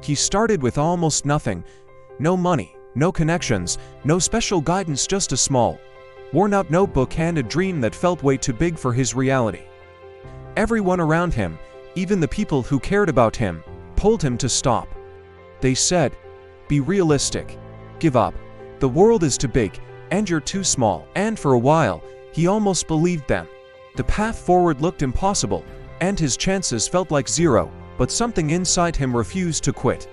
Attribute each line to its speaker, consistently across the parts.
Speaker 1: He started with almost nothing. No money, no connections, no special guidance, just a small, worn-out notebook and a dream that felt way too big for his reality. Everyone around him, even the people who cared about him, told him to stop. They said, "Be realistic. Give up. The world is too big, and you're too small." And for a while, he almost believed them. The path forward looked impossible, and his chances felt like zero, but something inside him refused to quit.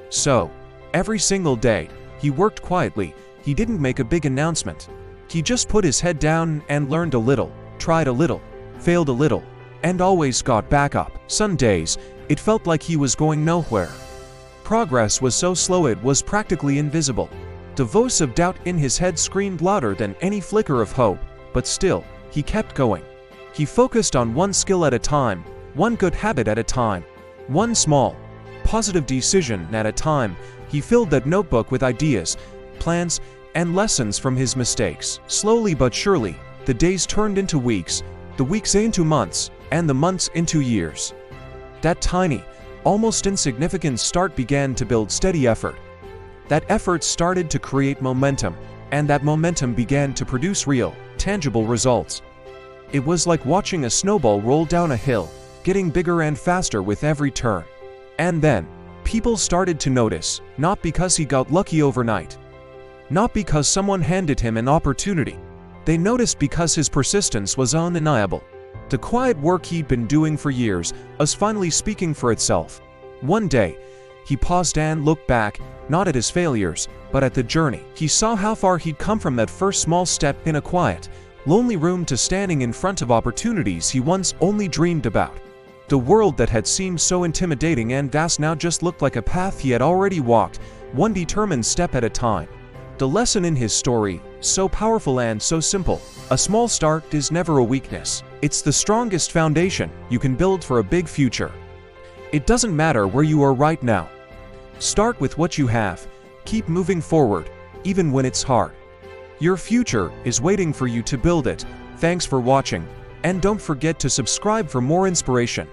Speaker 1: So, every single day, he worked quietly. He didn't make a big announcement. He just put his head down and learned a little, tried a little, failed a little, and always got back up. Some days, it felt like he was going nowhere. Progress was so slow it was practically invisible. The voice of doubt in his head screamed louder than any flicker of hope, but still, he kept going. He focused on one skill at a time, one good habit at a time, one small, positive decision at a time. He filled that notebook with ideas, plans, and lessons from his mistakes. Slowly but surely, the days turned into weeks, the weeks into months, and the months into years. That tiny, almost insignificant start began to build steady effort. That effort started to create momentum, and that momentum began to produce real, tangible results. It was like watching a snowball roll down a hill, getting bigger and faster with every turn. And then, people started to notice, not because he got lucky overnight, not because someone handed him an opportunity. They noticed because his persistence was undeniable. The quiet work he'd been doing for years was finally speaking for itself. One day, he paused and looked back, not at his failures, but at the journey. He saw how far he'd come from that first small step in a quiet, lonely room to standing in front of opportunities he once only dreamed about. The world that had seemed so intimidating and vast now just looked like a path he had already walked, one determined step at a time. The lesson in his story, so powerful and so simple: a small start is never a weakness. It's the strongest foundation you can build for a big future. It doesn't matter where you are right now. Start with what you have. Keep moving forward, even when it's hard. Your future is waiting for you to build it. Thanks for watching, and don't forget to subscribe for more inspiration.